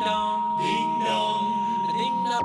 dong, ding dong, ding dong.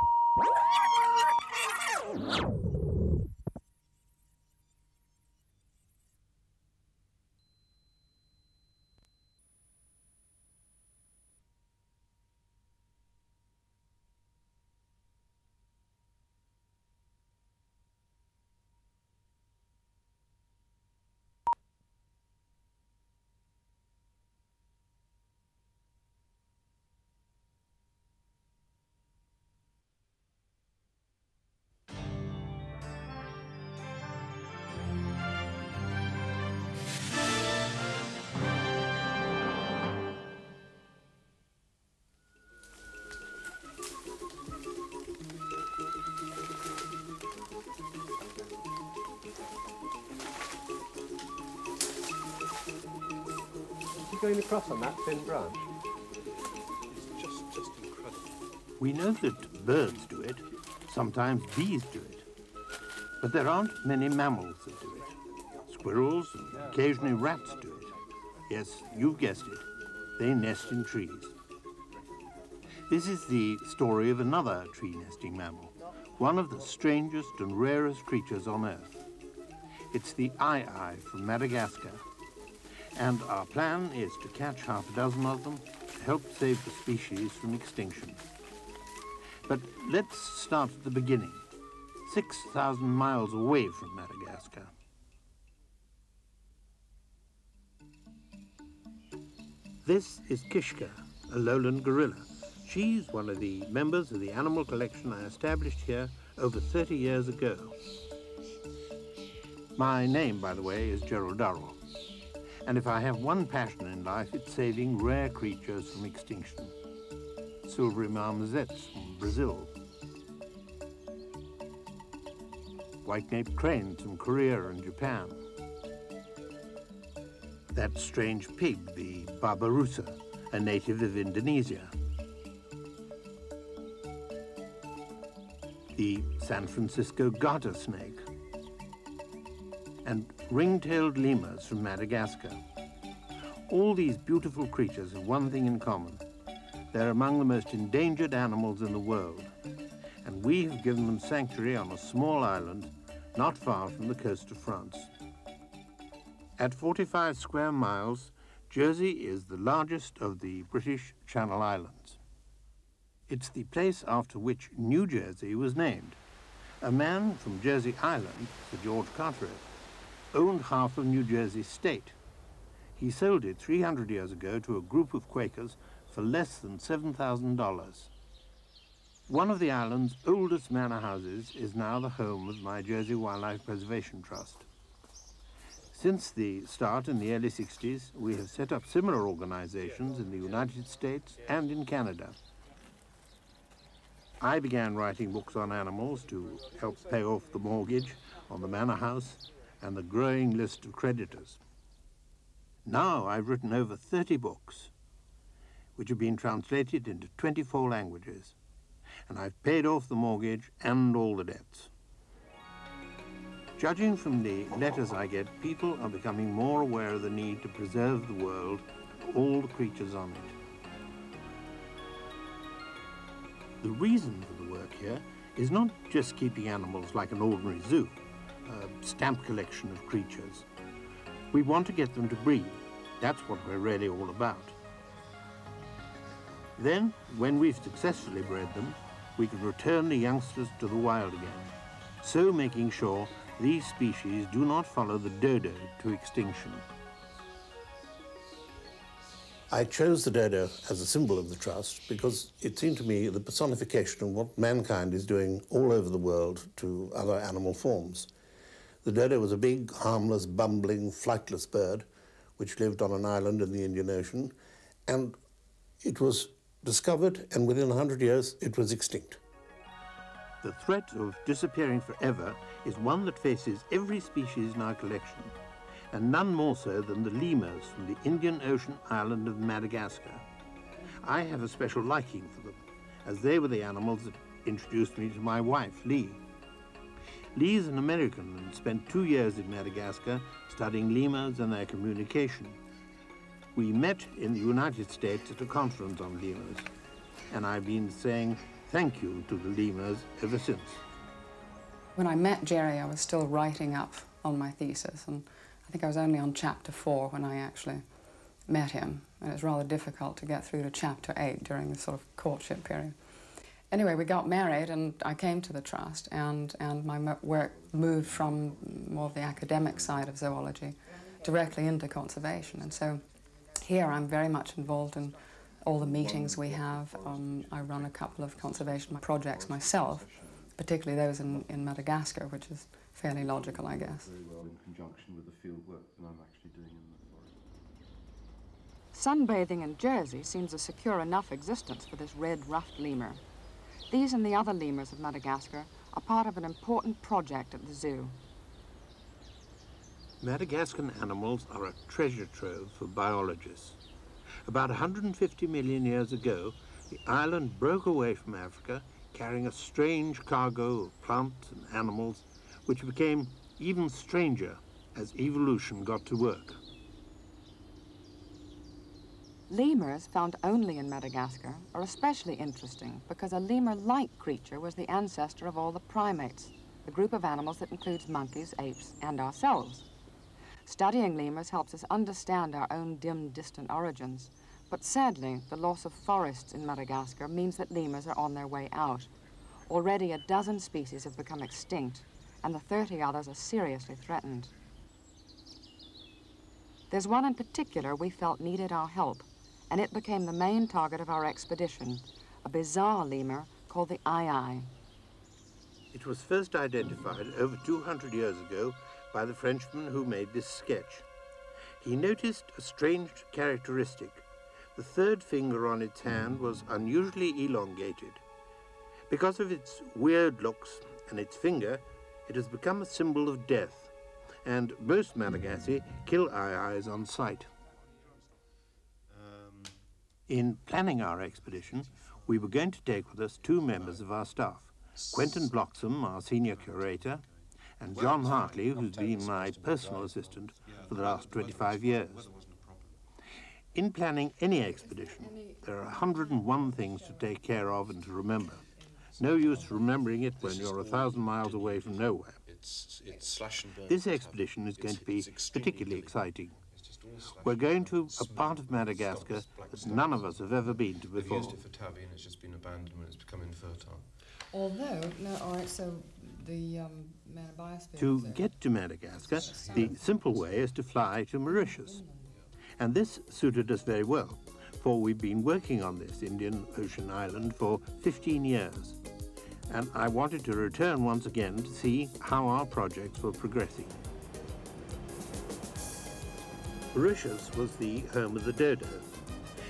Going across on that thin branch? It's just incredible. We know that birds do it, sometimes bees do it, but there aren't many mammals that do it. Squirrels and occasionally rats do it. Yes, you've guessed it, they nest in trees. This is the story of another tree-nesting mammal, one of the strangest and rarest creatures on Earth. It's the aye-aye from Madagascar. And our plan is to catch half a dozen of them to help save the species from extinction. But let's start at the beginning, 6,000 miles away from Madagascar. This is Kishka, a lowland gorilla. She's one of the members of the animal collection I established here over 30 years ago. My name, by the way, is Gerald Durrell. And if I have one passion in life, it's saving rare creatures from extinction. Silvery marmosets from Brazil. White-naped cranes from Korea and Japan. That strange pig, the Barbarossa, a native of Indonesia. The San Francisco garter snake. And ring-tailed lemurs from Madagascar. All these beautiful creatures have one thing in common. They're among the most endangered animals in the world, and we have given them sanctuary on a small island not far from the coast of France. At 45 square miles, Jersey is the largest of the British Channel Islands. It's the place after which New Jersey was named. A man from Jersey Island, Sir George Carteret, owned half of New Jersey state. He sold it 300 years ago to a group of Quakers for less than $7,000. One of the island's oldest manor houses is now the home of my Jersey Wildlife Preservation Trust. Since the start in the early 60s, we have set up similar organizations in the United States and in Canada. I began writing books on animals to help pay off the mortgage on the manor house and the growing list of creditors. Now I've written over 30 books, which have been translated into 24 languages, and I've paid off the mortgage and all the debts. Judging from the letters I get, people are becoming more aware of the need to preserve the world, all the creatures on it. The reason for the work here is not just keeping animals like an ordinary zoo, a stamp collection of creatures. We want to get them to breed. That's what we're really all about. Then, when we've successfully bred them, we can return the youngsters to the wild again, so making sure these species do not follow the dodo to extinction. I chose the dodo as a symbol of the trust because it seemed to me the personification of what mankind is doing all over the world to other animal forms. The dodo was a big, harmless, bumbling, flightless bird which lived on an island in the Indian Ocean, and it was discovered, and within 100 years it was extinct. The threat of disappearing forever is one that faces every species in our collection, and none more so than the lemurs from the Indian Ocean island of Madagascar. I have a special liking for them, as they were the animals that introduced me to my wife, Lee. Lee's an American and spent 2 years in Madagascar studying lemurs and their communication. We met in the United States at a conference on lemurs. and I've been saying thank you to the lemurs ever since. When I met Jerry, I was still writing up on my thesis, and I think I was only on chapter 4 when I actually met him, and it was rather difficult to get through to chapter 8 during the sort of courtship period. Anyway, we got married, and I came to the Trust, and my work moved from more of the academic side of zoology directly into conservation. And so here I'm very much involved in all the meetings we have. I run a couple of conservation projects myself, particularly those in Madagascar, which is fairly logical, I guess. Very well in conjunction with the field work that I'm actually doing in the forest. Sunbathing in Jersey seems a secure enough existence for this red-ruffed lemur. These and the other lemurs of Madagascar are part of an important project at the zoo. Madagascan animals are a treasure trove for biologists. About 150 million years ago, the island broke away from Africa, carrying a strange cargo of plants and animals, which became even stranger as evolution got to work. Lemurs found only in Madagascar are especially interesting because a lemur-like creature was the ancestor of all the primates, the group of animals that includes monkeys, apes, and ourselves. Studying lemurs helps us understand our own dim, distant origins, but sadly, the loss of forests in Madagascar means that lemurs are on their way out. Already a dozen species have become extinct, and the 30 others are seriously threatened. There's one in particular we felt needed our help, and it became the main target of our expedition, a bizarre lemur called the aye-aye. It was first identified over 200 years ago by the Frenchman who made this sketch. He noticed a strange characteristic. The third finger on its hand was unusually elongated. Because of its weird looks and its finger, it has become a symbol of death, and most Malagasy kill aye-ayes on sight. In planning our expedition, we were going to take with us 2 members of our staff, Quentin Bloxham, our senior curator, and John Hartley, who's been my personal assistant for the last 25 years. In planning any expedition, there are 101 things to take care of and to remember. No use remembering it when you're 1,000 miles away from nowhere. This expedition is going to be particularly exciting. We're going to a part of Madagascar that none of us have ever been to before. They've used it for tabby and it's just been abandoned when it's become infertile. Although, no, all right, so the biosphere... To get to Madagascar, the simple way is to fly to Mauritius. And this suited us very well, for we've been working on this Indian Ocean island for 15 years. And I wanted to return once again to see how our projects were progressing. Mauritius was the home of the dodo,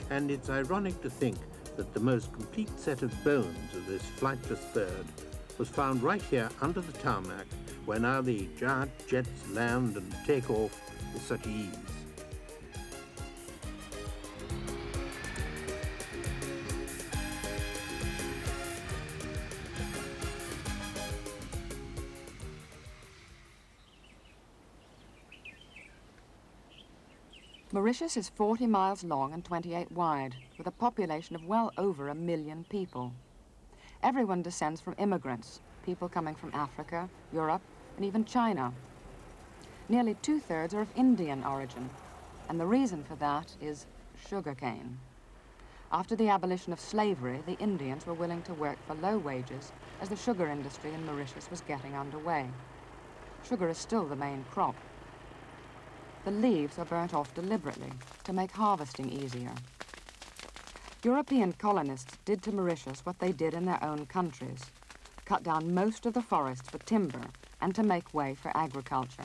and it's ironic to think that the most complete set of bones of this flightless bird was found right here under the tarmac, where now the giant jets land and take off with such ease. Mauritius is 40 miles long and 28 wide, with a population of well over 1 million people. Everyone descends from immigrants, people coming from Africa, Europe, and even China. Nearly 2/3 are of Indian origin, and the reason for that is sugarcane. After the abolition of slavery, the Indians were willing to work for low wages as the sugar industry in Mauritius was getting underway. Sugar is still the main crop. The leaves are burnt off deliberately to make harvesting easier. European colonists did to Mauritius what they did in their own countries, cut down most of the forests for timber and to make way for agriculture.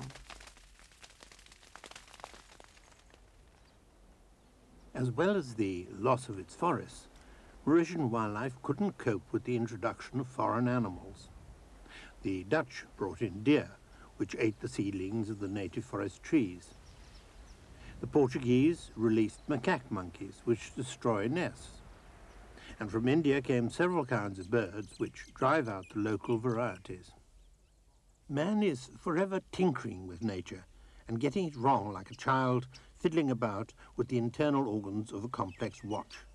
As well as the loss of its forests, Mauritian wildlife couldn't cope with the introduction of foreign animals. The Dutch brought in deer, which ate the seedlings of the native forest trees. The Portuguese released macaque monkeys, which destroy nests. And from India came several kinds of birds which drive out the local varieties. Man is forever tinkering with nature and getting it wrong like a child fiddling about with the internal organs of a complex watch.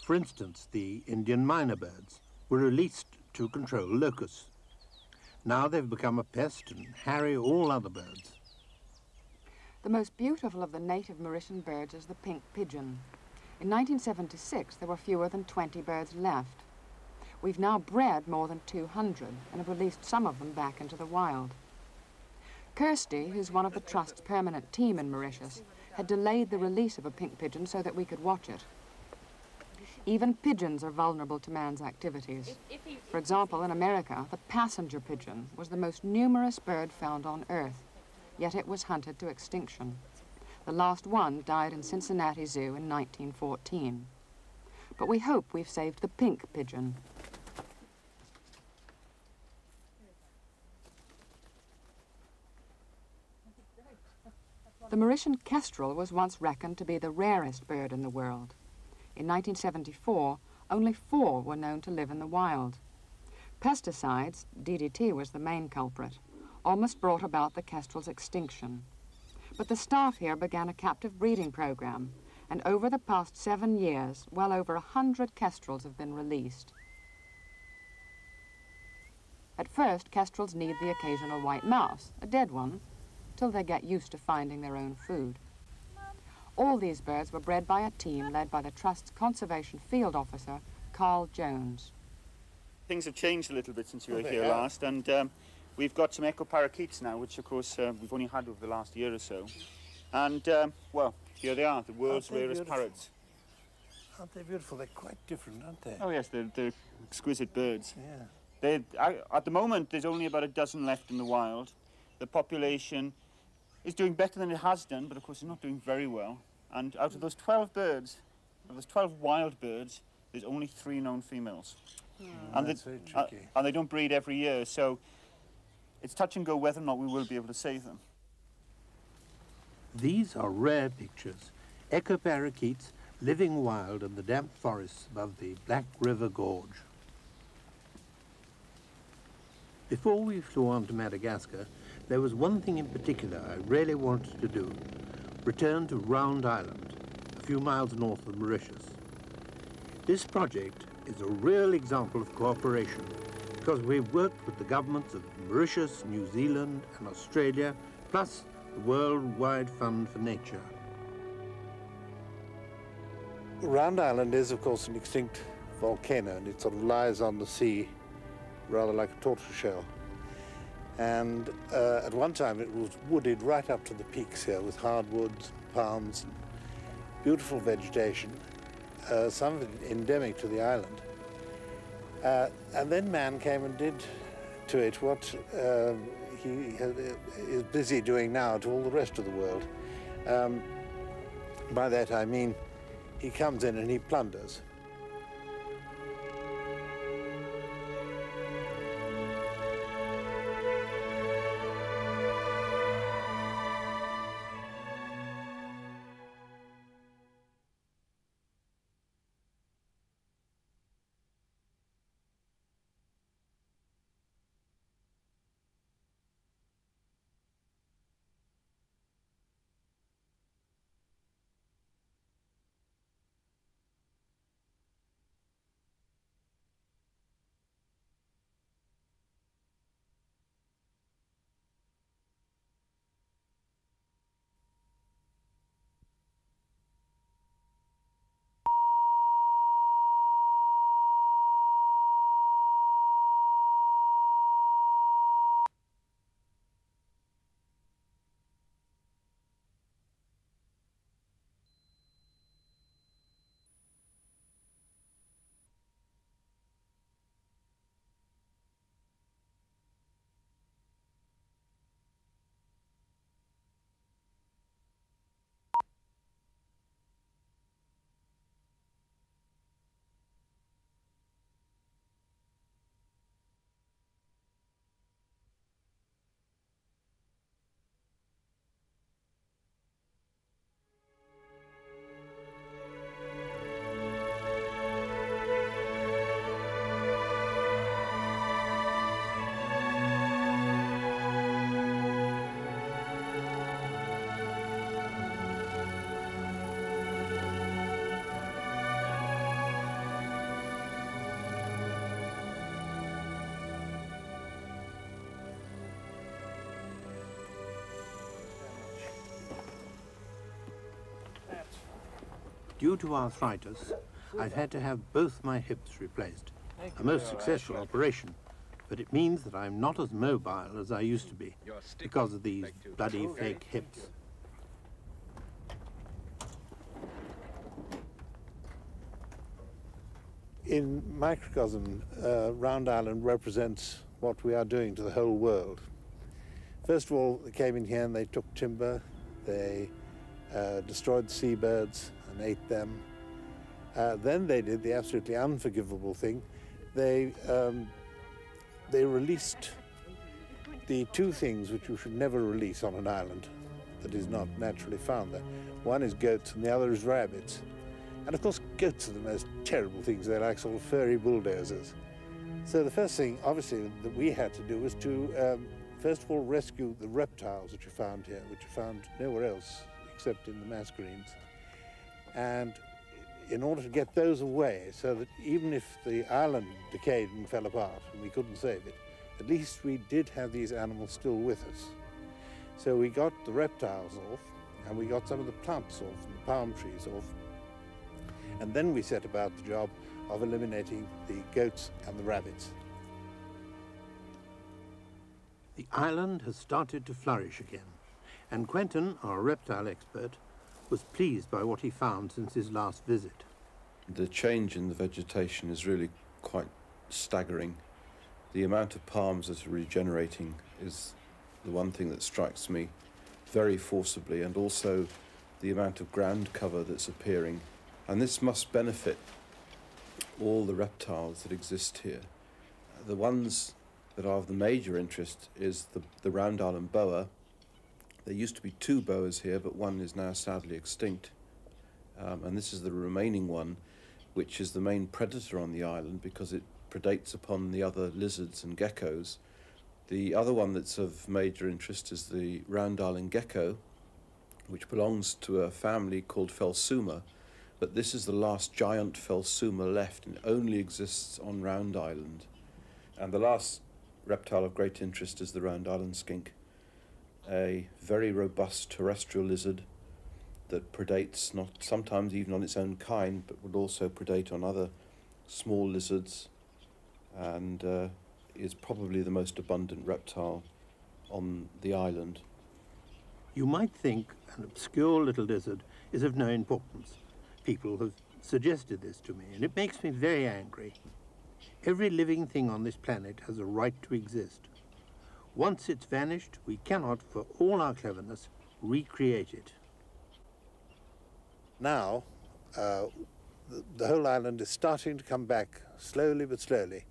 For instance, the Indian myna birds were released to control locusts. Now they've become a pest and harry all other birds. The most beautiful of the native Mauritian birds is the pink pigeon. In 1976, there were fewer than 20 birds left. We've now bred more than 200 and have released some of them back into the wild. Kirsty, who's one of the Trust's permanent team in Mauritius, had delayed the release of a pink pigeon so that we could watch it. Even pigeons are vulnerable to man's activities. For example, in America, the passenger pigeon was the most numerous bird found on Earth, yet it was hunted to extinction. The last one died in Cincinnati Zoo in 1914. But we hope we've saved the pink pigeon. The Mauritian kestrel was once reckoned to be the rarest bird in the world. In 1974, only 4 were known to live in the wild. Pesticides, DDT was the main culprit, almost brought about the kestrel's extinction. But the staff here began a captive breeding program, and over the past 7 years, well over 100 kestrels have been released. At first, kestrels need the occasional white mouse, a dead one, till they get used to finding their own food. All these birds were bred by a team led by the Trust's conservation field officer, Carl Jones. Things have changed a little bit since you were here last, and we've got some echo parakeets now, which of course we've only had over the last year or so. And, well, here they are, the world's rarest parrots. Aren't they beautiful? They're quite different, aren't they? Oh yes, they're exquisite birds. Yeah. At the moment, there's only about a dozen left in the wild. The population is doing better than it has done, but of course it's not doing very well. And out of those 12 birds, of those 12 wild birds, there's only 3 known females. And that's very tricky. And they don't breed every year, so it's touch and go whether or not we will be able to save them. These are rare pictures. Echo parakeets living wild in the damp forests above the Black River Gorge. Before we flew on to Madagascar, there was one thing in particular I really wanted to do: return to Round Island, a few miles north of Mauritius. This project is a real example of cooperation, because we've worked with the governments of Mauritius, New Zealand and Australia, plus the Worldwide Fund for Nature. Round Island is, of course, an extinct volcano, and it sort of lies on the sea, rather like a tortoiseshell. And at one time it was wooded right up to the peaks here with hardwoods, palms, and beautiful vegetation, some of it endemic to the island. And then man came and did to it what he is busy doing now to all the rest of the world. By that I mean he comes in and he plunders. due to arthritis, I've had to have both my hips replaced. A most successful operation, but it means that I'm not as mobile as I used to be because of these bloody fake hips. In microcosm, Round Island represents what we are doing to the whole world. First of all, they came in here and they took timber, they destroyed the seabirds and ate them. Then they did the absolutely unforgivable thing. They released the two things which you should never release on an island that is not naturally found there. One is goats and the other is rabbits. And of course, goats are the most terrible things. They're like sort of furry bulldozers. So the first thing, obviously, that we had to do was to, first of all, rescue the reptiles which are found here, which are found nowhere else except in the mascarenes. And in order to get those away, so that even if the island decayed and fell apart and we couldn't save it, at least we did have these animals still with us. So we got the reptiles off, and we got some of the plants off, and the palm trees off. And then we set about the job of eliminating the goats and the rabbits. The island has started to flourish again, and Quentin, our reptile expert, was pleased by what he found since his last visit. The change in the vegetation is really quite staggering. The amount of palms that are regenerating is the one thing that strikes me very forcibly, and also the amount of ground cover that's appearing. And this must benefit all the reptiles that exist here. The ones that are of the major interest is the Round Island boa. There used to be two boas here, but one is now sadly extinct. And this is the remaining one, which is the main predator on the island because it predates upon the other lizards and geckos. The other one that's of major interest is the Round Island gecko, which belongs to a family called Phelsuma. But this is the last giant Phelsuma left, and it only exists on Round Island. And the last reptile of great interest is the Round Island skink, a very robust terrestrial lizard that predates not sometimes even on its own kind, but would also predate on other small lizards, and is probably the most abundant reptile on the island. You might think an obscure little lizard is of no importance. People have suggested this to me, and it makes me very angry. Every living thing on this planet has a right to exist. Once it's vanished, we cannot, for all our cleverness, recreate it. Now, the whole island is starting to come back slowly but slowly.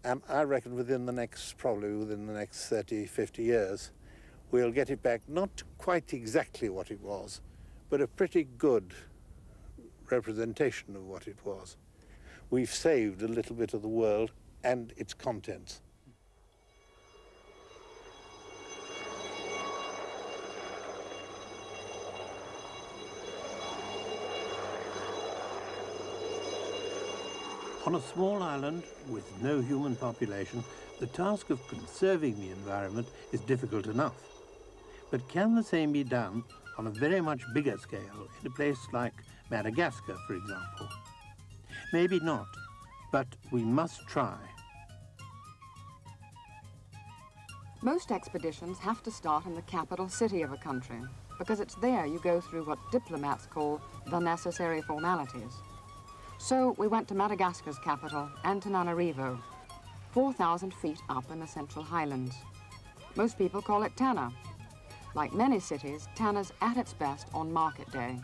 And I reckon probably within the next 30, 50 years, we'll get it back, not quite exactly what it was, but a pretty good representation of what it was. We've saved a little bit of the world and its contents. On a small island with no human population, the task of conserving the environment is difficult enough. But can the same be done on a very much bigger scale in a place like Madagascar, for example? Maybe not, but we must try. Most expeditions have to start in the capital city of a country, because it's there you go through what diplomats call the necessary formalities. So we went to Madagascar's capital, Antananarivo, 4,000 feet up in the Central Highlands. Most people call it Tana. Like many cities, Tana's at its best on market day.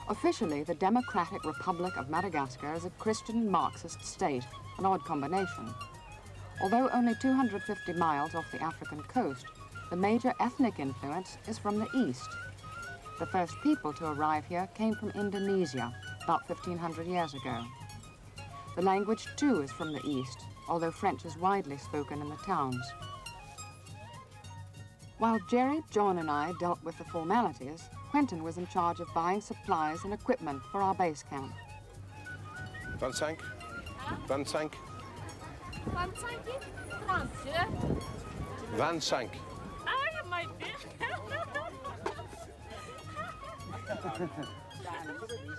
Officially, the Democratic Republic of Madagascar is a Christian Marxist state, an odd combination. Although only 250 miles off the African coast, the major ethnic influence is from the east. The first people to arrive here came from Indonesia, about 1,500 years ago. The language, too, is from the east, although French is widely spoken in the towns. While Jerry, John, and I dealt with the formalities, Quentin was in charge of buying supplies and equipment for our base camp. Van Sank? Van Sank? Van Sank? Franse? Van Sank. Ah, je might be.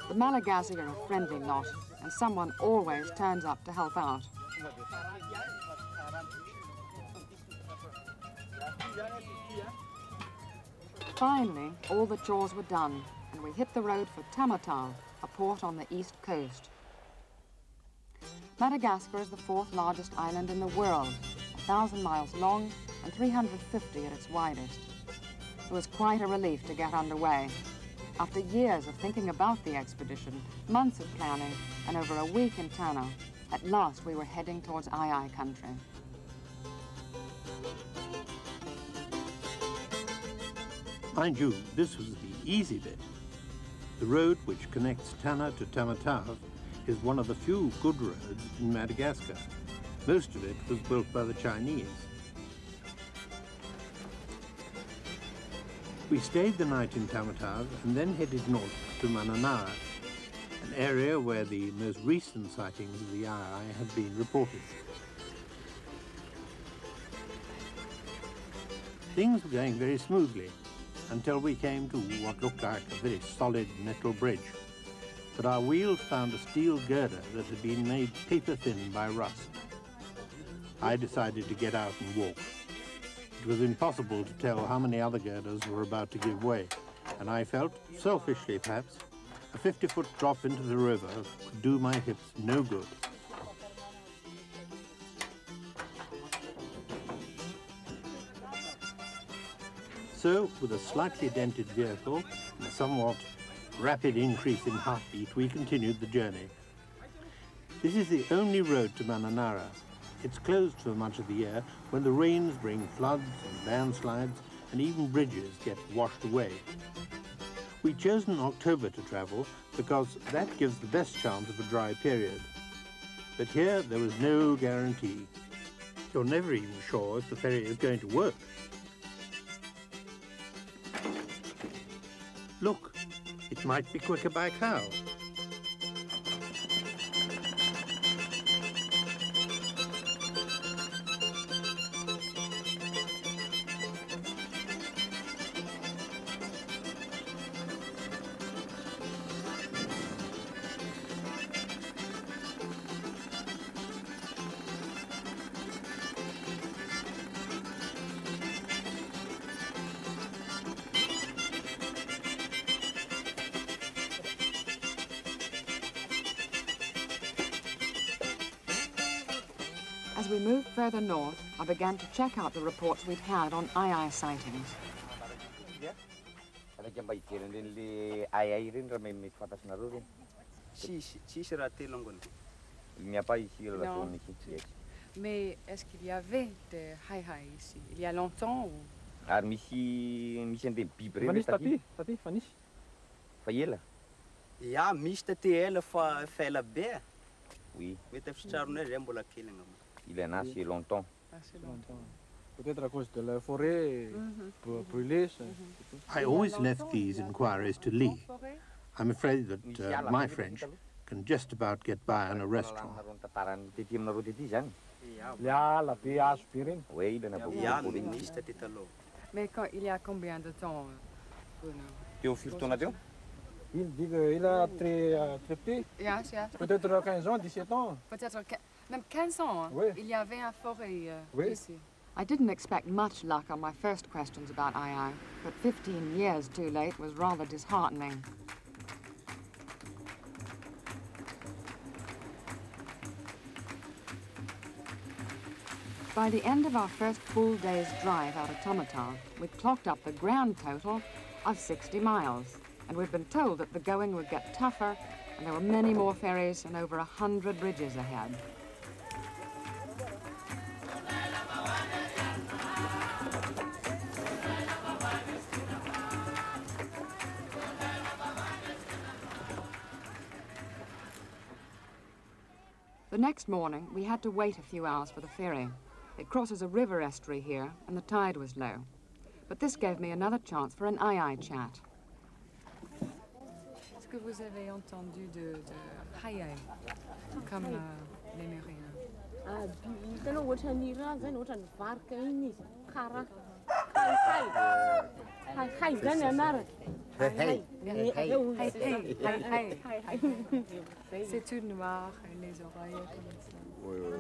The Malagasy are a friendly lot, and someone always turns up to help out. Finally, all the chores were done, and we hit the road for Tamatave, a port on the east coast. Madagascar is the fourth largest island in the world, 1,000 miles long and 350 at its widest. It was quite a relief to get underway. After years of thinking about the expedition, months of planning, and over a week in Tana, at last we were heading towards Ai country. Mind you, this was the easy bit. The road which connects Tana to Tamatave is one of the few good roads in Madagascar. Most of it was built by the Chinese. We stayed the night in Tamatave and then headed north to Mananara, an area where the most recent sightings of the Ai had been reported. Things were going very smoothly until we came to what looked like a very solid metal bridge. But our wheels found a steel girder that had been made paper-thin by rust. I decided to get out and walk. It was impossible to tell how many other girders were about to give way, and I felt, selfishly perhaps, a 50-foot drop into the river would do my hips no good. So, with a slightly dented vehicle and a somewhat rapid increase in heartbeat, we continued the journey. This is the only road to Mananara. It's closed for much of the year when the rains bring floods and landslides, and even bridges get washed away. We chose in October to travel because that gives the best chance of a dry period. But here there was no guarantee. You're never even sure if the ferry is going to work. Look, it might be quicker by cow. As we moved further north, I began to check out the reports we'd had on Ai sightings. Mais est-ce qu'il y avait des Ai ici? Il y a longtemps ou? Ja, misy taty ela fa ela be. Oui. Mety afitraronay zay mbola kely angamba. Il est assez longtemps. Assez longtemps. Peut-être à cause de la forêt brûlée. I always left these inquiries to Lee. I'm afraid that my French can just about get by on a restaurant. Oui, il en a beaucoup. Mais quand, il y a combien de temps? Théophile, ton avion? Il a très petit. Yes, yes. Peut-être 15 ans, 17 ans. Peut-être même 15 ans. Oui. Il y avait un forêt oui. ici. I didn't expect much luck on my first questions about Ai, but 15 years too late was rather disheartening. By the end of our first full day's drive out of Tamatave, we'd clocked up the grand total of 60 miles. And we'd been told that the going would get tougher, and there were many more ferries and over 100 bridges ahead. The next morning, we had to wait a few hours for the ferry. It crosses a river estuary here, and the tide was low. But this gave me another chance for an Ai chat. Est-ce que vous avez entendu de Ai, comme lémurien? C'est tout noir et les oreilles comme ça. Oui, oui,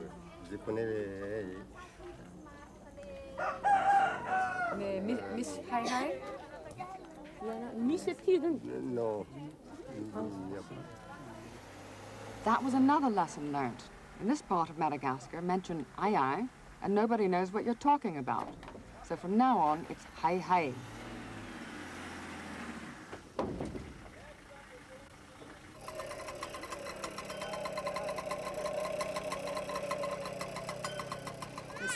je connais les... Mais Miss Hai Hai? Non. That was another lesson learnt. In this part of Madagascar, mention ai ai, and nobody knows what you're talking about. So from now on, it's hai hai.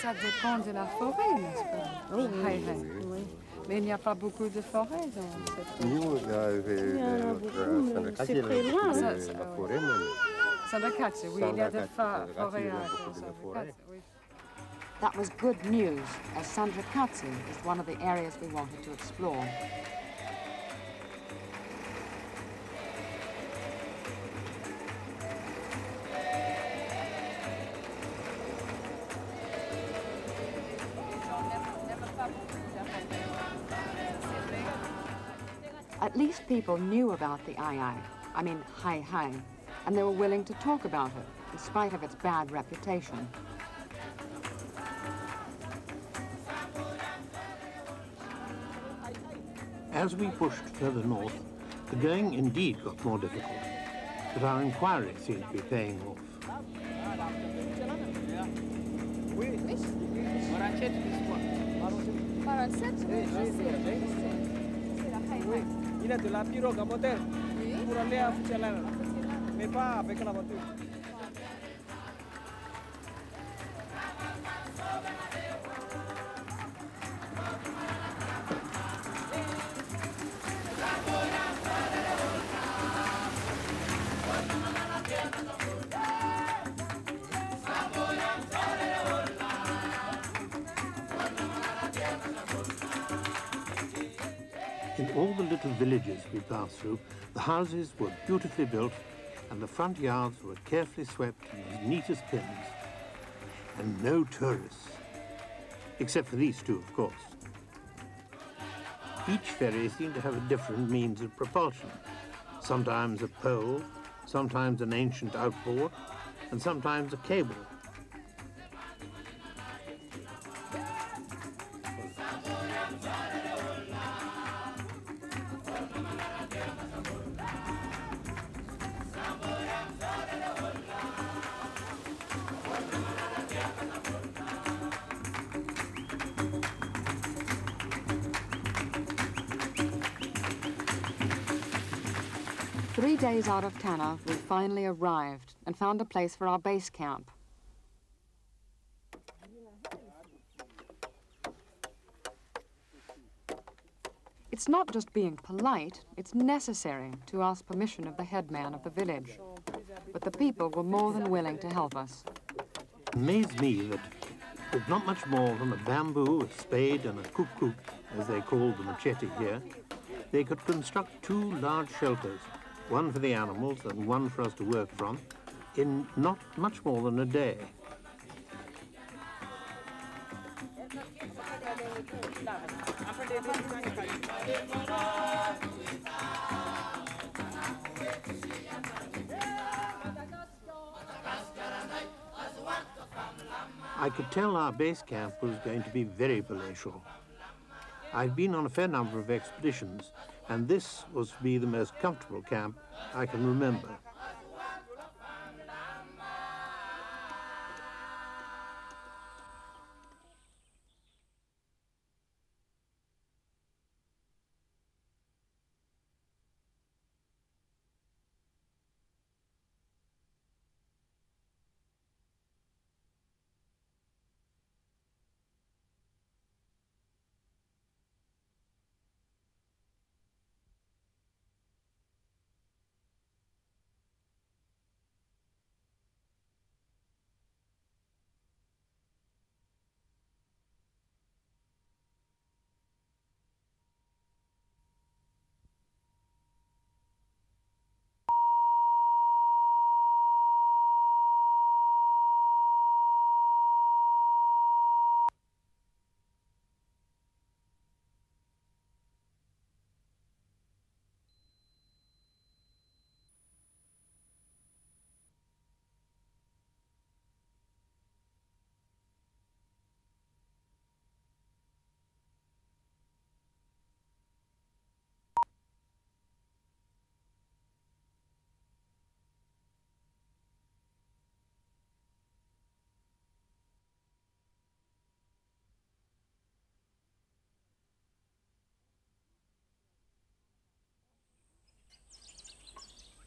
Ça dépend de la forêt, n'est-ce pas? Oui, oui. Mais il n'y a pas beaucoup de forêt dans cette Nous, c'est très loin. la forêt, Sandakatsu, oui, il y a de forêts à Sandakatsu, oui. That was good news, as Sandrakatsi is one of the areas we wanted to explore. At least people knew about the ai, I mean hai hai, and they were willing to talk about it, in spite of its bad reputation. As we pushed further north, the going indeed got more difficult, but our inquiry seemed to be paying off. Il a de la pirogue à moteur pour aller à Fuchalana, mais pas avec la voiture. In all the little villages we passed through, the houses were beautifully built and the front yards were carefully swept and as neat as pins. And no tourists, except for these two, of course. Each ferry seemed to have a different means of propulsion. Sometimes a pole, sometimes an ancient outboard, and sometimes a cable. Three days out of Tana, we finally arrived and found a place for our base camp. It's not just being polite, it's necessary to ask permission of the headman of the village. But the people were more than willing to help us. It amazed me that with not much more than a bamboo, a spade, and a kuk-kuk, as they called the machete here, they could construct two large shelters, one for the animals and one for us to work from, in not much more than a day. I could tell our base camp was going to be very palatial. I've been on a fair number of expeditions, and this was to be the most comfortable camp I can remember.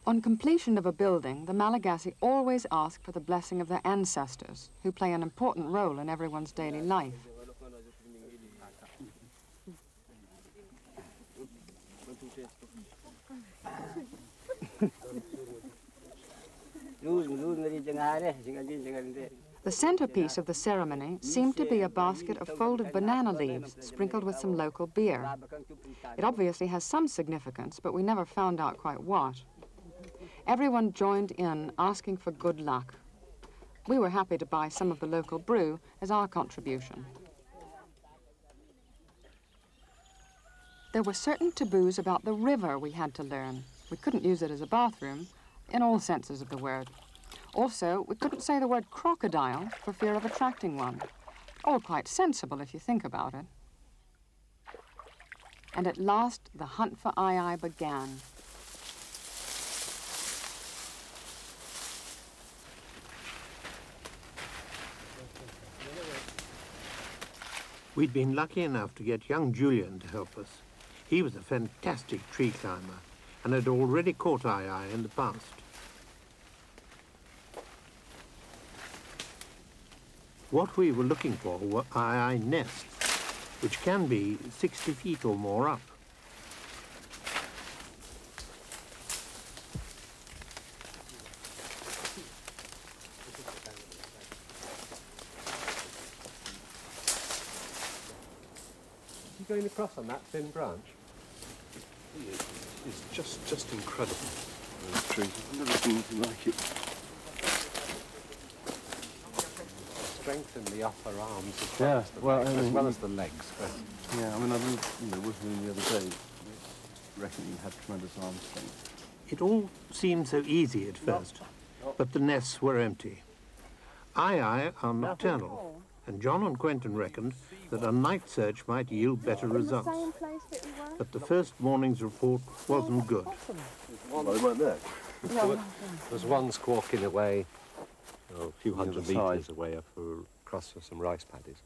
On completion of a building, the Malagasy always ask for the blessing of their ancestors, who play an important role in everyone's daily life. The centerpiece of the ceremony seemed to be a basket of folded banana leaves sprinkled with some local beer. It obviously has some significance, but we never found out quite what. Everyone joined in, asking for good luck. We were happy to buy some of the local brew as our contribution. There were certain taboos about the river we had to learn. We couldn't use it as a bathroom, in all senses of the word. Also, we couldn't say the word crocodile for fear of attracting one. All quite sensible if you think about it. And at last, the hunt for Ai began. We'd been lucky enough to get young Julian to help us. He was a fantastic tree climber and had already caught Ai in the past. What we were looking for were Ai nests, which can be 60 feet or more up. Going across on that thin branch? It's just incredible, those trees. I've never seen anything like it. Strengthen the upper arms as Yeah, well, as well as the legs. But yeah, I mean, I was with him the other day. I reckon he had tremendous arm strength. It all seemed so easy at first, but the nests were empty. Ai are nocturnal, and John and Quentin reckoned that a night search might yield better results. But the first morning's report wasn't good. Well, they weren't there. There's one squawking away, a few hundred metres away across some rice paddies.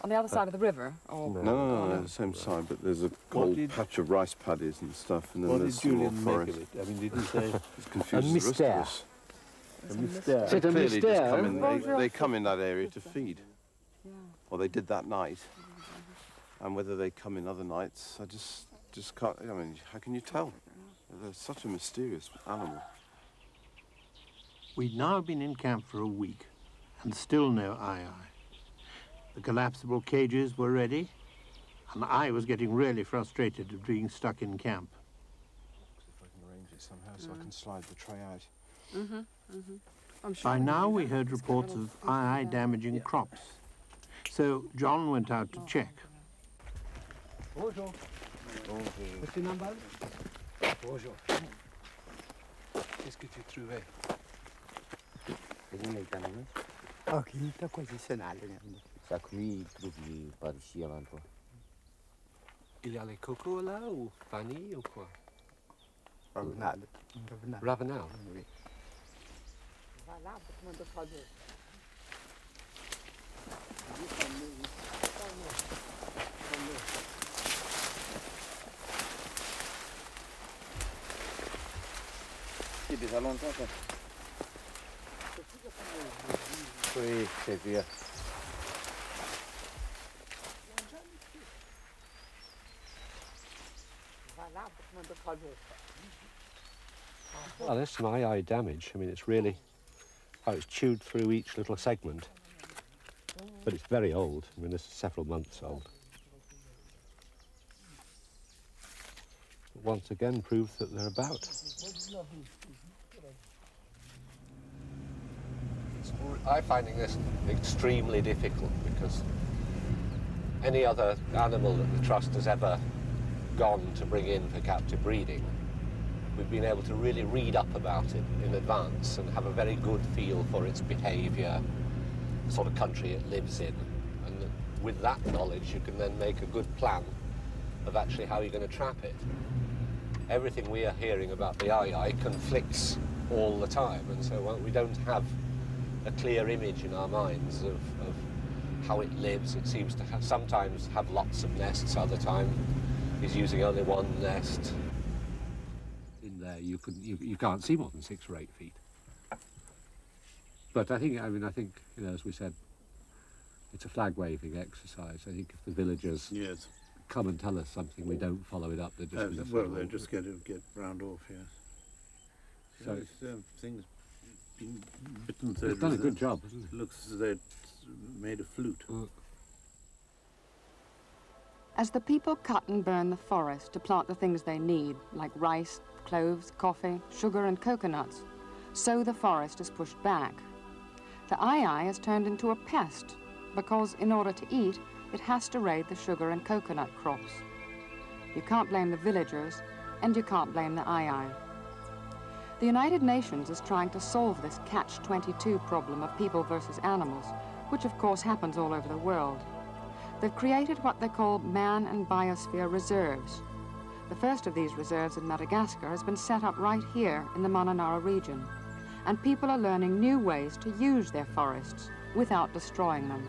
On the other side of the river? Or... No, the same side, but there's a cold patch of rice paddies and stuff, and then there's some more forest. I mean, did he say it's confused the rest of us. A mystère. They clearly just come in, they come in that area to feed. Or they did that night. And whether they come in other nights, I just can't, I mean, how can you tell? They're such a mysterious animal. We'd now been in camp for a week, and still no Ai. The collapsible cages were ready, and I was getting really frustrated of being stuck in camp. If I can arrange it somehow so I can slide the tray out. I'm sure By now we heard reports of Ai damaging crops. So John went out to check. Bonjour. Petit number? Bonjour. Qu'est-ce que tu trouvais? Aqui tá coisa cenário mesmo. Ça cuit, trouve par ici à l'endroit. Il y a les cocos là ou vanille ou quoi? Ravenal. Ravenal? Oui. C'est déjà longtemps ça. Oui, c'est vieux. Well, there's some Ai damage. I mean, it's really how it's chewed through each little segment. But it's very old. I mean, this is several months old. But once again, proves that they're about. I'm finding this extremely difficult because any other animal that the Trust has ever gone to bring in for captive breeding, we've been able to really read up about it in advance and have a very good feel for its behaviour, the sort of country it lives in. And with that knowledge, you can then make a good plan of actually how you're going to trap it. Everything we are hearing about the Ai conflicts all the time, and so we don't have a clear image in our minds of how it lives. It seems to have, sometimes have lots of nests, other times is using only one nest. In the you can't see more than 6 or 8 feet. But I think, you know, as we said, it's a flag-waving exercise. I think if the villagers come and tell us something, we don't follow it up. They're just they're just going to get round off, yes. So things been bitten. It's done a good job, hasn't it? Looks as though it's made a flute. As the people cut and burn the forest to plant the things they need, like rice, cloves, coffee, sugar and coconuts, so the forest is pushed back. The aye-aye is turned into a pest because, in order to eat, it has to raid the sugar and coconut crops. You can't blame the villagers, and you can't blame the aye-aye. The United Nations is trying to solve this catch-22 problem of people versus animals, which of course happens all over the world. They've created what they call man and biosphere reserves. The first of these reserves in Madagascar has been set up right here in the Mananara region, and people are learning new ways to use their forests without destroying them.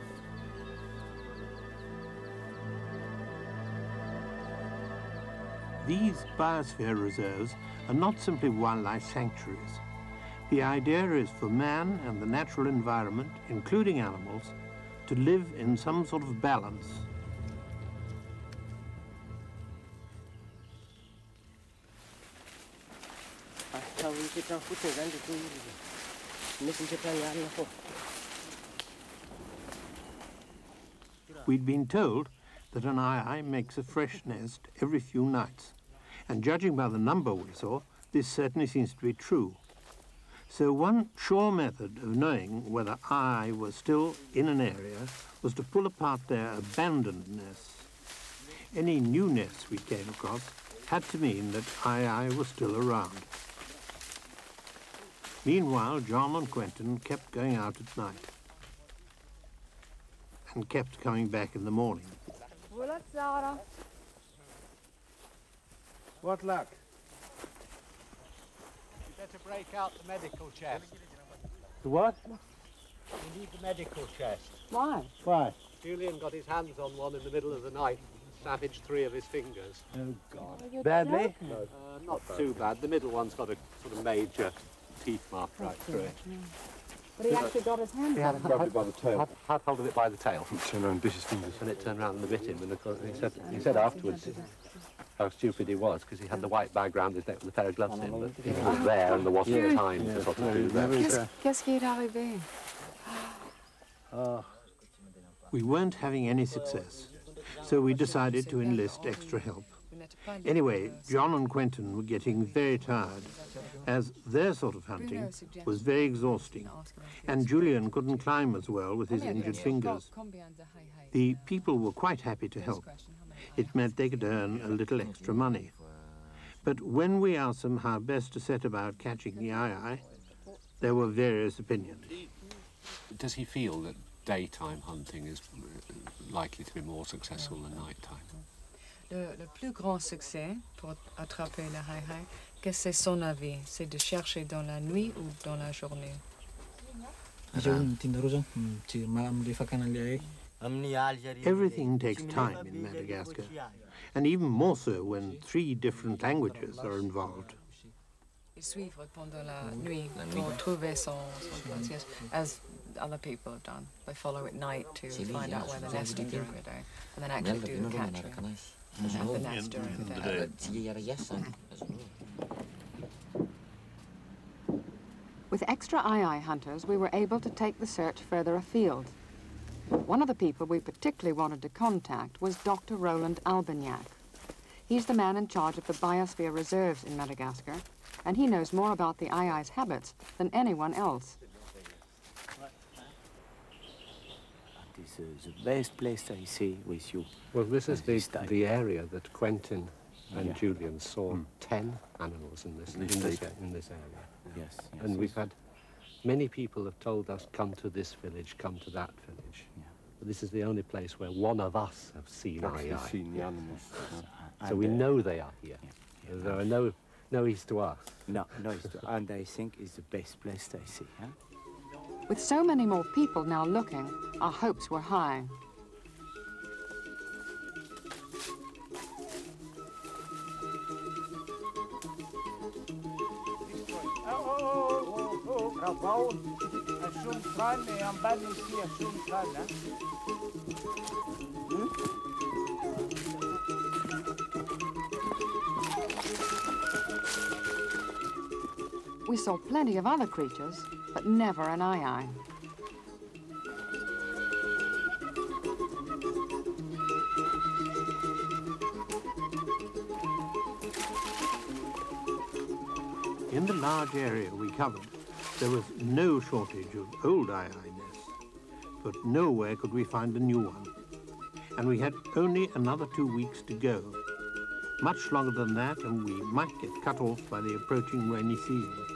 These biosphere reserves are not simply wildlife sanctuaries. The idea is for man and the natural environment, including animals, to live in some sort of balance. We'd been told that an aye-aye makes a fresh nest every few nights, and judging by the number we saw, this certainly seems to be true. So one sure method of knowing whether aye-aye was still in an area was to pull apart their abandoned nests. Any new nests we came across had to mean that aye-aye was still around. Meanwhile, John and Quentin kept going out at night and kept coming back in the morning. What luck? You better break out the medical chest. The what? We need the medical chest. Why? Why? Julian got his hands on one in the middle of the night and savaged 3 of his fingers. Oh, God. Badly? Not too bad. The middle one's got a sort of major teeth mark right through it. But he actually got his hand on it. Grabbed it by the tail. Had hold of it by the tail. Turned around and bit his fingers. And it turned around and bit him. And of course, he said afterwards how stupid he was, because he had the white bag round his neck with a pair of gloves in, but he was there and there wasn't time to sort of do that. Qu'est-ce qui est arrivé? We weren't having any success, so we decided to enlist extra help. Anyway, John and Quentin were getting very tired, as their sort of hunting was very exhausting, and Julian couldn't climb as well with his injured fingers. The people were quite happy to help. It meant they could earn a little extra money. But when we asked them how best to set about catching the aye-aye, there were various opinions. Does he feel that daytime hunting is likely to be more successful than nighttime? Le plus grand succès pour attraper le aye-aye, qu'est-ce que c'est son avis? C'est de chercher dans la nuit ou dans la journée? Everything takes time in Madagascar, and even more so when 3 different languages are involved. Suivre pendant la nuit pour trouver son voiture, as other people have done. They follow at night to find out where the nest is during the day, and then actually do the catching at the nest during the day. With extra aye-aye hunters, we were able to take the search further afield. One of the people we particularly wanted to contact was Dr. Roland Albignac. He's the man in charge of the biosphere reserves in Madagascar, and he knows more about the aye-aye's habits than anyone else. This is the best place I see with you. Well, this is the area that Quentin and Julian saw 10 animals in this area. Yes. And we've had many people have told us, come to this village, come to that village. Yeah. But this is the only place where one of us have seen aye-aye. Seen the animals. So we know they are here. Yeah. There are no east to us. No east to us. And I think it's the best place I see. Huh? With so many more people now looking, our hopes were high. We saw plenty of other creatures, but never an aye-aye. In the large area we covered, there was no shortage of old aye-aye nests, but nowhere could we find a new one. And we had only another 2 weeks to go. Much longer than that, and we might get cut off by the approaching rainy season.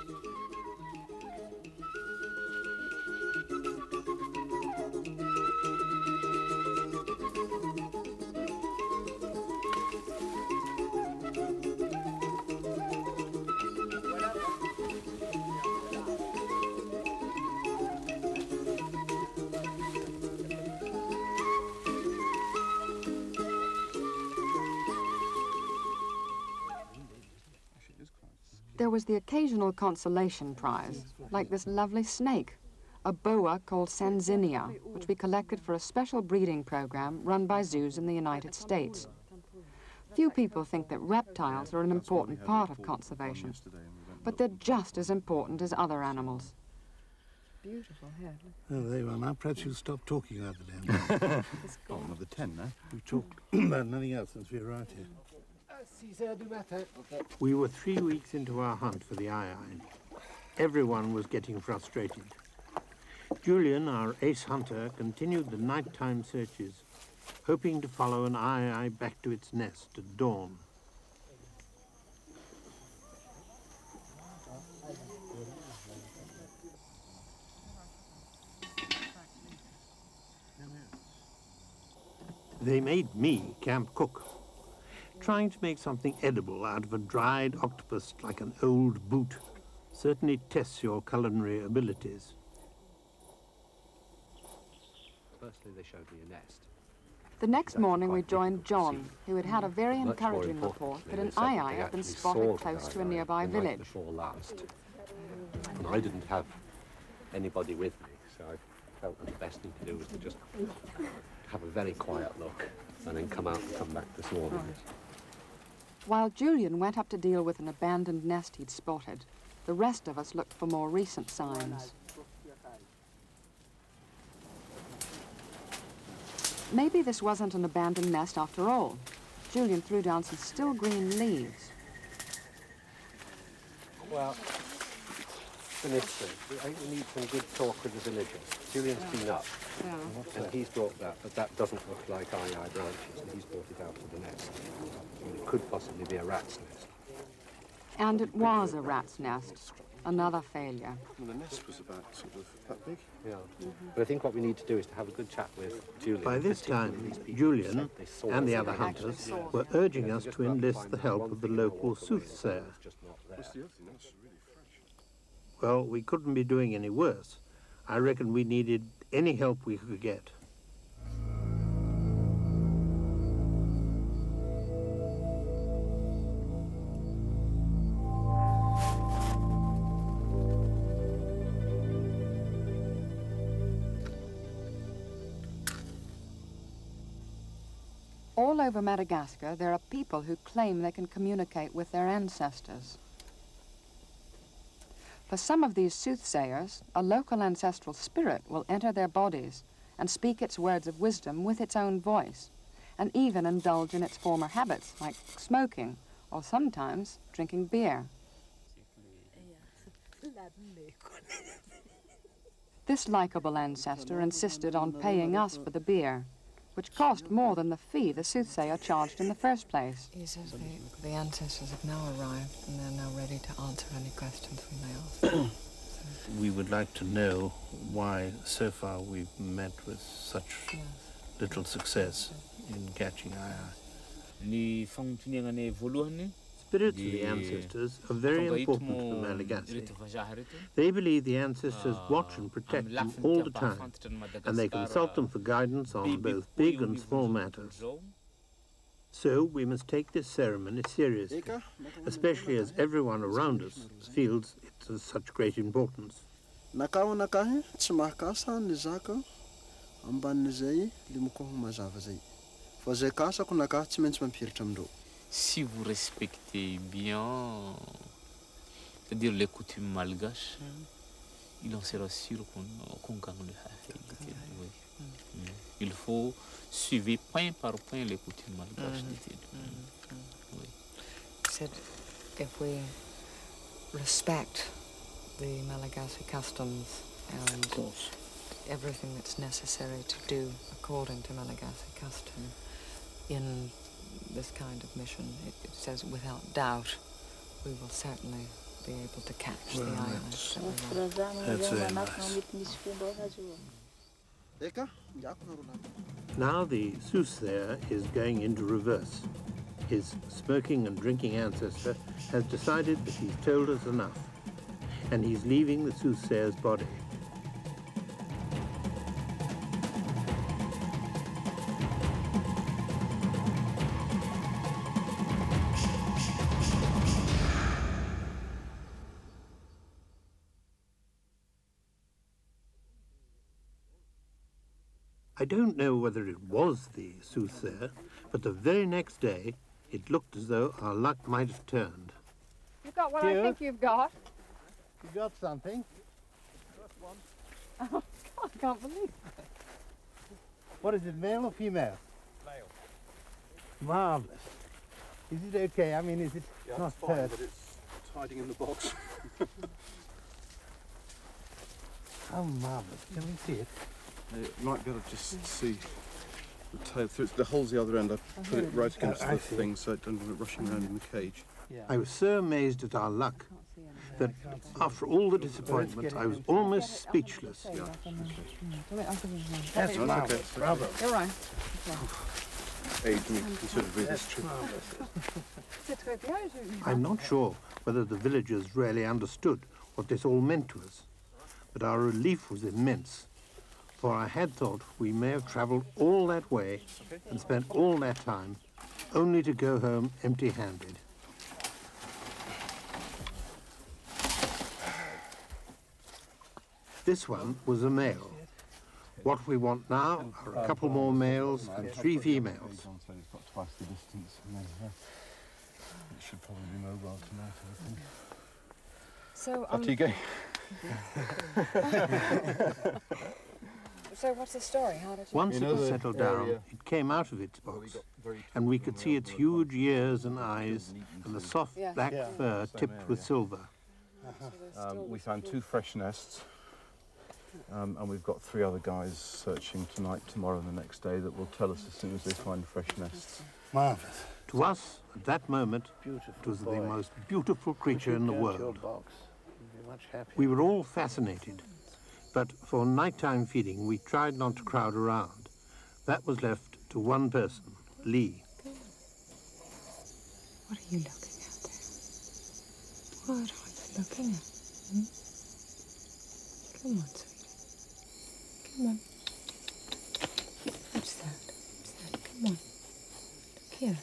There was the occasional consolation prize, like this lovely snake, a boa called Sanzinia, which we collected for a special breeding program run by zoos in the United States. Few people think that reptiles are an important part of conservation, but they're just as important as other animals. Beautiful head. Oh, there you are now. Perhaps you'll stop talking about the damn. Oh, another 10 now. We've talked about nothing else since we arrived here. We were 3 weeks into our hunt for the aye-aye. Everyone was getting frustrated. Julian, our ace hunter, continued the nighttime searches, hoping to follow an aye-aye back to its nest at dawn. They made me camp cook. Trying to make something edible out of a dried octopus like an old boot certainly tests your culinary abilities. Firstly, they showed me a nest. The next morning we joined John, who had had a very encouraging report that an aye-aye had been spotted close to a nearby village. Before last. And I didn't have anybody with me, so I felt that the best thing to do was to just have a very quiet look and then come out and come back this morning. While Julian went up to deal with an abandoned nest he'd spotted, the rest of us looked for more recent signs. Maybe this wasn't an abandoned nest after all. Julian threw down some still green leaves. Well, for instance, I think we need some good talk with the villagers. Julian's been up, and he's brought that, but that doesn't look like aye-aye branches, and he's brought it out of the nest. It could possibly be a rat's nest. And it was a rat's nest. Another failure. And the nest was about sort of that big. Yeah. But I think what we need to do is to have a good chat with Julian. By this time, Julian and the other hunters were urging us to enlist the help of the local soothsayer. Well, we couldn't be doing any worse. I reckon we needed any help we could get. All over Madagascar, there are people who claim they can communicate with their ancestors. For some of these soothsayers, a local ancestral spirit will enter their bodies and speak its words of wisdom with its own voice, and even indulge in its former habits, like smoking, or sometimes drinking beer. This likable ancestor insisted on paying us for the beer, which cost more than the fee the soothsayer charged in the first place. He says the ancestors have now arrived and they're now ready to answer any questions we may ask. We would like to know why so far we've met with such little success in catching aye-aye. Spiritually, ancestors are very important to the Malagasy. They believe the ancestors watch and protect them all the time, and they consult them for guidance on both big and small matters. So we must take this ceremony seriously, especially as everyone around us feels it's of such great importance. Nakahy tsy mahakasa ny zaka ambanin'izay limoko mazava zay. Fa zay kasako nakahy tsy maintsy mampiritra amindreo. Si vous respectez bien, c'est-à-dire les coutumes malgaches, il en sera sûr qu'on gagne le Hafid. Oui. Il faut suivre point par point les coutumes malgaches. Oui. Said if we respect the Malagasy customs and everything that's necessary to do according to Malagasy custom in this kind of mission, it says without doubt we will certainly be able to catch the islands. That's very nice. Now the soothsayer is going into reverse. His smoking and drinking ancestor has decided that he's told us enough, and he's leaving the soothsayer's body. I don't know whether it was the soothsayer, but the very next day it looked as though our luck might have turned. You've got what I think you've got. You got something? Oh, God, I can't believe it. What is it, male or female? Male. Marvellous. Is it okay? I mean, is it not it's fine, hurt? but it's hiding in the box. How marvellous. Can we see it? You might be able to just see the tail through. The hole's the other end. I put it right against the thing so it doesn't go rushing around in the cage. I was so amazed at our luck that after all the disappointment, I was almost speechless. That's marvellous. Bravo. You're right. Aged me considerably this trip. I'm not sure whether the villagers really understood what this all meant to us, but our relief was immense. For I had thought we may have travelled all that way and spent all that time only to go home empty-handed. This one was a male. What we want now are a couple more males and 3 females. It's got twice the distance. It should probably be mobile tonight, I think. So, Up to you go. So what's the story? How did you... Once it was settled down, it came out of its box, and we could see its huge ears and eyes and the soft black fur tipped with silver. We found 2 fresh nests, and we've got 3 other guys searching tonight, tomorrow and the next day that will tell us as soon as they find fresh nests. Marvellous. To us, at that moment, it was the most beautiful creature in the world. We were all fascinated, but for nighttime feeding, we tried not to crowd around. That was left to one person, Lee. What are you looking at there? What are you looking at? Hmm? Come on, sweetie. Come on. What's that? What's that? Come on. Look here.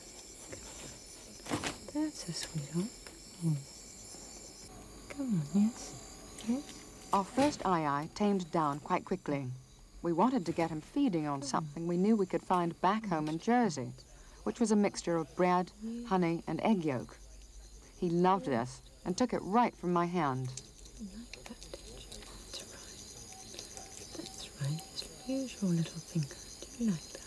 That's a sweetheart. Oh. Come on, yes? Yes? Our first Ai tamed down quite quickly. We wanted to get him feeding on something we knew we could find back home in Jersey, which was a mixture of bread, honey, and egg yolk. He loved this and took it right from my hand. That's right. Just use your little finger. Do you like that?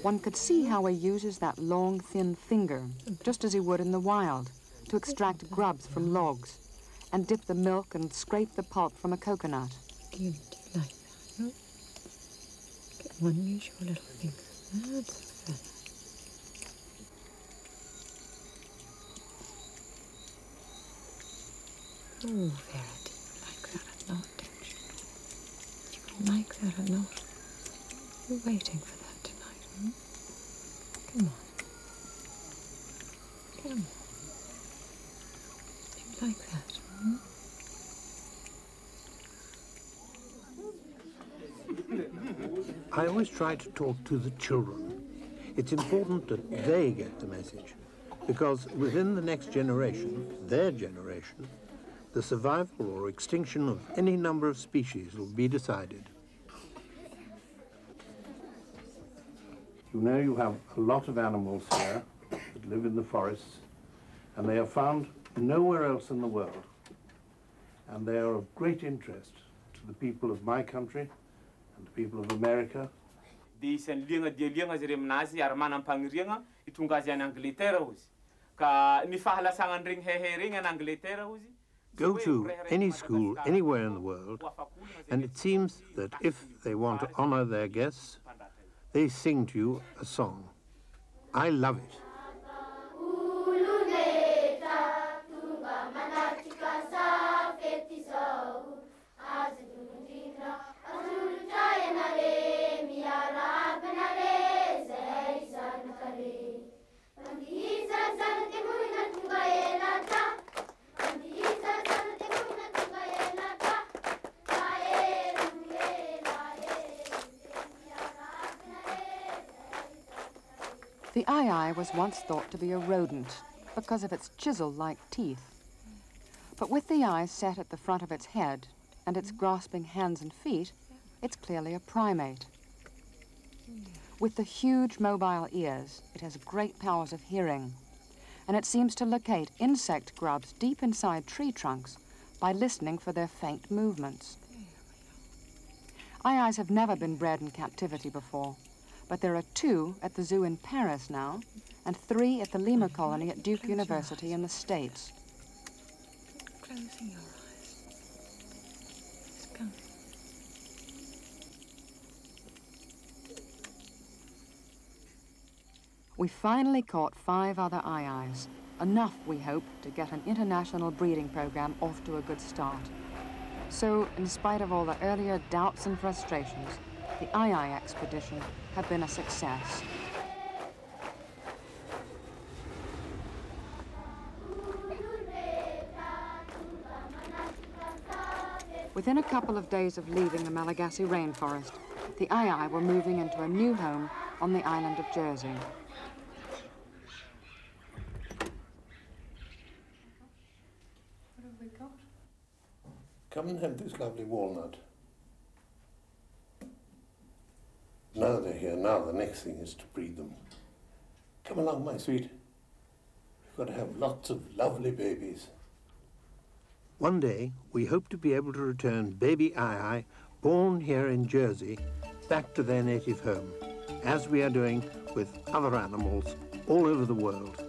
One could see how he uses that long, thin finger, just as he would in the wild, to extract grubs from logs and dip the milk and scrape the pulp from a coconut. Do you like that? Hmm? Come on, use your little finger. That's a feather. Oh, Vera, do you like that a lot, don't you? Do you like that a lot? You're waiting for that tonight, hmm? Come on. Come on. Do you like that, hmm? I always try to talk to the children. It's important that they get the message, because within the next generation, their generation, the survival or extinction of any number of species will be decided. You know you have a lot of animals here that live in the forests, and they are found nowhere else in the world. And they are of great interest to the people of my country and the people of America. Di isan'ny liagna dia liagna zare aminazy ary manam-pagniriagna itonga azy any Angleterre hozy. Ka ny fahalasagna regny hehe regny any Angleterre hozy. Go to any school anywhere in the world, and it seems that if they want to honor their guests, they sing to you a song. I love it. The aye-aye was once thought to be a rodent because of its chisel-like teeth. But with the eyes set at the front of its head and its grasping hands and feet, it's clearly a primate. With the huge mobile ears, it has great powers of hearing, and it seems to locate insect grubs deep inside tree trunks by listening for their faint movements. Aye-ayes have never been bred in captivity before, but there are 2 at the zoo in Paris now, and 3 at the lemur colony at Duke University in the States. Closing your eyes. It's coming. We finally caught 5 other aye-ayes, enough, we hope, to get an international breeding program off to a good start. So, in spite of all the earlier doubts and frustrations, the aye-aye expedition had been a success. Within a couple of days of leaving the Malagasy rainforest, the aye-aye were moving into a new home on the island of Jersey. What have we got? Come and have this lovely walnut. Now they're here, now the next thing is to breed them. Come along, my sweet. We've got to have lots of lovely babies. One day, we hope to be able to return baby aye-aye, born here in Jersey, back to their native home, as we are doing with other animals all over the world.